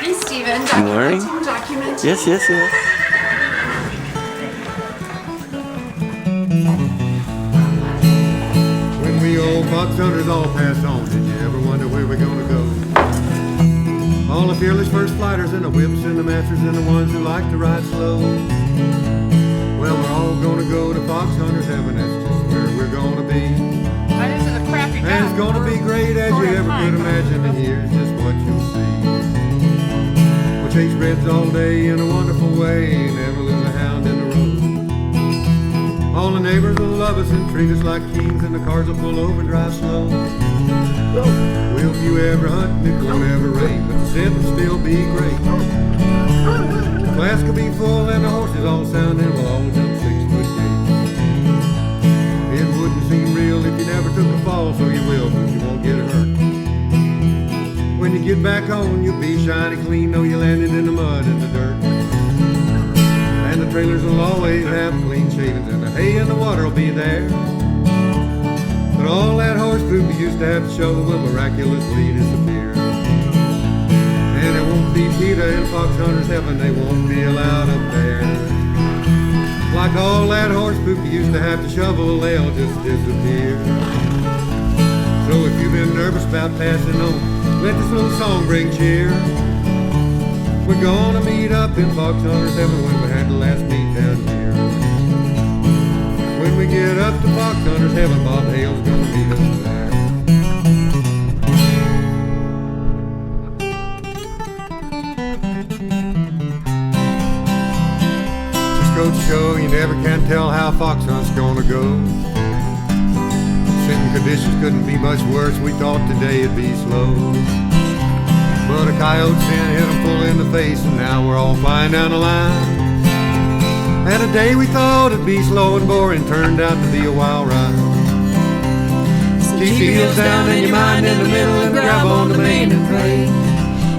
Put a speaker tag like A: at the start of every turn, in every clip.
A: morning, Stephen.
B: Good morning.
A: Document.
B: Yes, yes, yes.
C: When we old fox hunters all pass on, did you ever wonder where we're gonna go? All the fearless first flighters and the whips and the masters and the ones who like to ride slow. Well, we're all gonna go to fox hunters heaven, that's just where we're gonna be.
A: That is a crappy job.
C: And it's gonna be great as you ever could imagine, and here's just what you'll see. We'll chase reds all day in a wonderful way, never lose a hound in the road. All the neighbors will love us and treat us like kings, and the cars will pull over and drive slow. Well, if you ever hunt, it won't ever rain, but the scent will still be great. The class could be full and the horses all sound, and we'll all jump 6-foot gates. It wouldn't seem real if you never took a fall, so you will, but you won't get hurt. When you get back home, you'll be shiny clean, though you landed in the mud and the dirt. And the trailers will always have clean shavings, and the hay and the water will be there. But all that horse poop you used to have to shovel will miraculously disappear. And it won't be PETA in fox hunters heaven, they won't be allowed up there. Like all that horse poop you used to have to shovel, they'll just disappear. So if you've been nervous about passing on, let this little song bring cheer. We're gonna meet up in fox hunters heaven when we had the last meet down here. When we get up to fox hunters heaven, Bob Hale's gonna meet us there. Just goes to show you never can tell how fox hunt's gonna go. Sitting conditions couldn't be much worse, we thought today it'd be slow. But a coyote sin hit him full in the face, and now we're all flying down the line. And a day we thought it'd be slow and boring turned out to be a wild ride. So keep your heels down and your mind in the middle and grab on the mane and pray.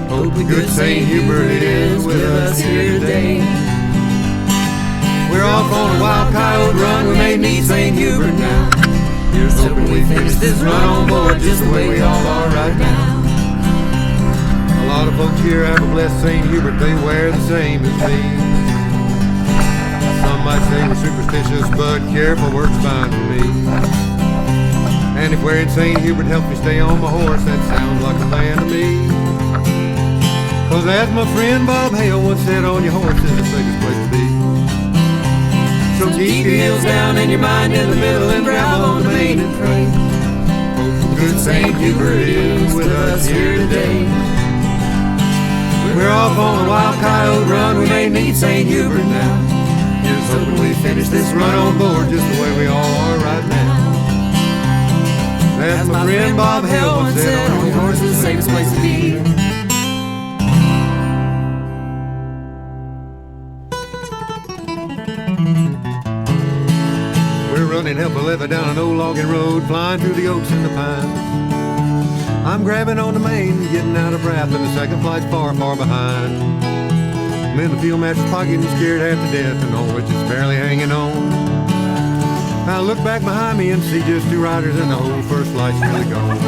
C: Hope the good St. Hubert is with us here today. We're off on a wild coyote run, we may need St. Hubert now. Here's hoping we finish this run on board just the way we all are right now. A lot of folks here have a blessed St. Hubert, they wear the same as me. Some might say we're superstitious, but careful works fine for me. And if wearing St. Hubert helps me stay on my horse, that sounds like a plan to me. Cause as my friend Bob Hale once said, on your horse is the safest place to be. So keep your heels down and your mind in the middle and grab on the mane and pray. Hope good St. Hubert is with us here today. We're off on a wild coyote run, we may need St. Hubert now. Here's hoping we finish this run on board just the way we all are right now. As my friend Bob Hale once said, on your horse is the safest place to be. We're running help a leather down an old logging road, flying through the oaks and the pines. I'm grabbing on the mane, getting out of breath, and the second flight's far, far behind. I'm in the field master's pocket and scared half to death, and the horse is barely hanging on. I look back behind me and see just two riders, and the whole first flight's really gone.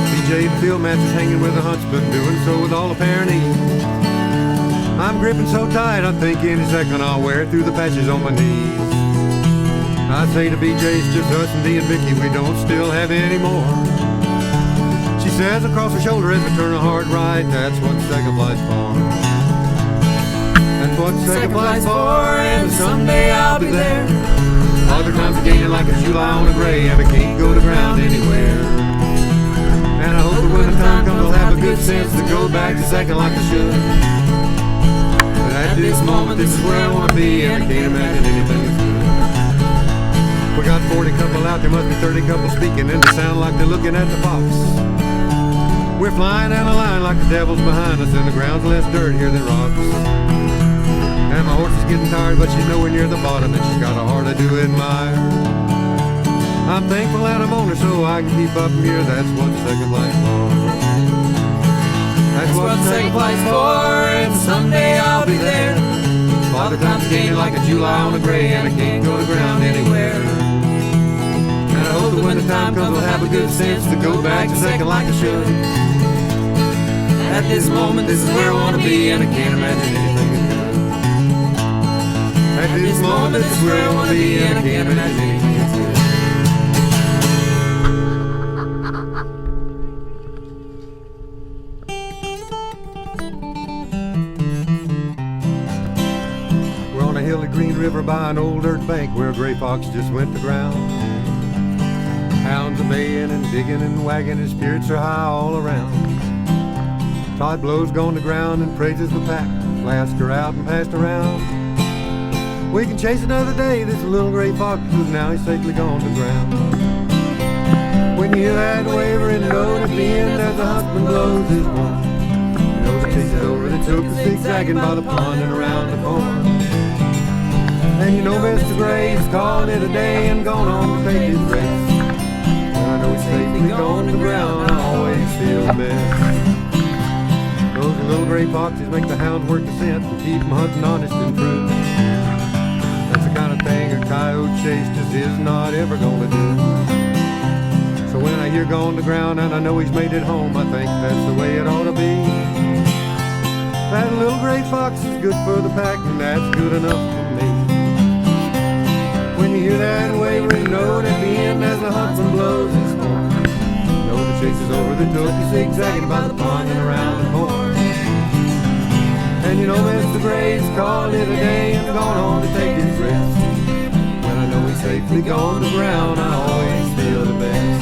C: BJ, the field master's hanging with the huntsman, doing so with all apparent ease. I'm gripping so tight, I think any second I'll wear it through the patches on my knees. I say to BJ, it's just us and Dee and Vicky, we don't still have any more. She says across her shoulder as we turn a hard right, that's what second flight's for. That's what second flight's for, and someday I'll be there. Other times are gaining like a July on a gray, and I can't go to ground anywhere. And I hope that when the time comes I'll have a good sense to go back to second like I should. But at this moment this is where I want to be, and I can't imagine anything as good. We got 40 couple out there, must be 30 couple speaking, and they sound like they're looking at the fox. We're flying down the line like the devil's behind us, and the ground's less dirt here than rocks. And my horse is getting tired, but she's nowhere near the bottom, and she's got a heart I do admire. I'm thankful that I'm on her so I can keep up from here, that's what second flight's for. That's what second flight's for, and someday I'll be there. Father time's gaining like a July on a gray, and I can't go to ground anywhere. And I hope that when the time comes I'll have a good sense to go back to second like I should.
B: At this moment, this is where I wanna be, and I can't imagine anything is good.
C: At this moment, this is where I wanna be, and I can't imagine anything is good. We're on a hilly green river by an old dirt bank where a gray fox just went to ground. Hounds are baying and digging and wagging, his spirits are high all around. Todd blows gone to ground and praises the pack, flasks are out and passed around. We can chase another day, this little gray fox, who's now he's safely gone to ground. When you hear that wavering note at the end as the huntsman blows his horn, you know the chase is over, they took the zigzagging by the pond and around the corn. And you know Mr. Gray's called it a day and gone on to take his rest. I know he's safely gone to ground, I always feel the best. Those little gray foxes make the hounds work the scent and keep them hunting honest and true. That's the kind of thing a coyote chase just is not ever gonna do. So when I hear gone to ground and I know he's made it home, I think that's the way it ought to be. That little gray fox is good for the pack and that's good enough for me. When you hear that wavering note at the end as the huntsman blows his horn, you know the chase is over, the turkey zigzagging by the pond and around the corn. And you know Mr. Gray's called it a day and gone on to take his rest. When I know he's safely gone to ground, I always feel the best.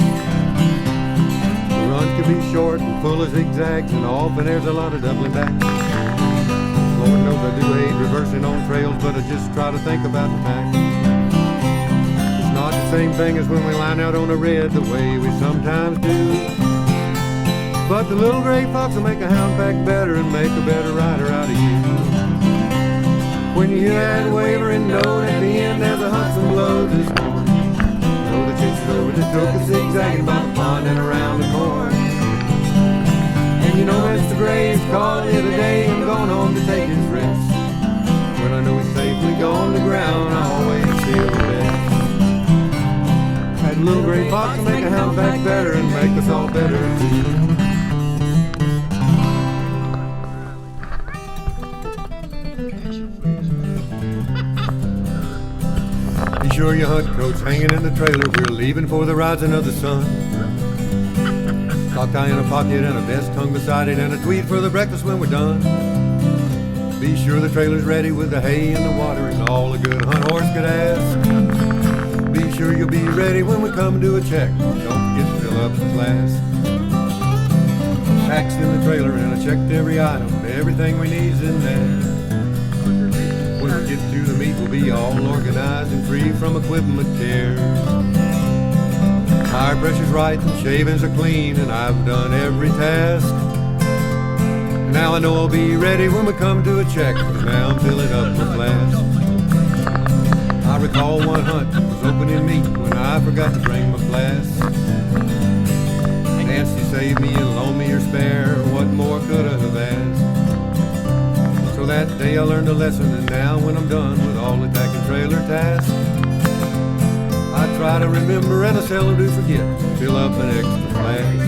C: The run can be short and full of zigzags, and often there's a lot of doubling back. Lord knows I do hate reversing on trails, but I just try to think about the pack. Not the same thing as when we line out on a red the way we sometimes do. But the little gray fox will make a hound pack better and make a better rider out of you. When you hear that wavering note at the end as the huntsman blows his horn, know the chase is over, just took a zigzagging by the pond and around the corn. And you know Mr. Gray's called it a day and gone home to take his rest. When I know he's safely gone to ground, I always feel the best. That little gray fox will make a hound back better and make us all better too. Be sure your hunt coat's hanging in the trailer, we're leaving for the rising of the sun. Sock tie in a pocket and a vest hung beside it and a tweed for the breakfast when we're done. Be sure the trailer's ready with the hay and the water and all a good hunt horse could ask. Be sure you'll be ready when we come to a check. Don't forget to fill up the flask. Pack's in the trailer and I checked every item. Everything we need's in there. When we get to the meet, we'll be all organized and free from equipment care. Tire pressure's right and shavings are clean and I've done every task. Now I know I'll be ready when we come to a check, 'cause now I'm filling up the flask. I recall one hunt, it was opening meat when I forgot to bring my flask. Nancy saved me and loaned me her spare, what more could I have asked? So that day I learned a lesson, and now when I'm done with all the tack and trailer tasks, I try to remember and I seldom do forget to fill up an extra flask.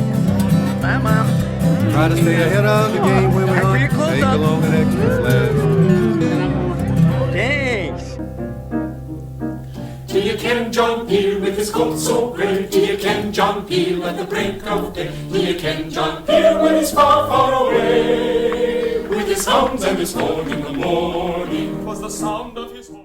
A: Bye, Mom.
C: Try to stay ahead of the game when we hunt, take along an extra flask.
A: Thanks.
D: Till you ken John Peel with his coat so grey, till you ken John Peel at the break of day, till you ken John Peel when he's far, far away, with his hounds and his horn in the morning, 'twas the sound of his horn.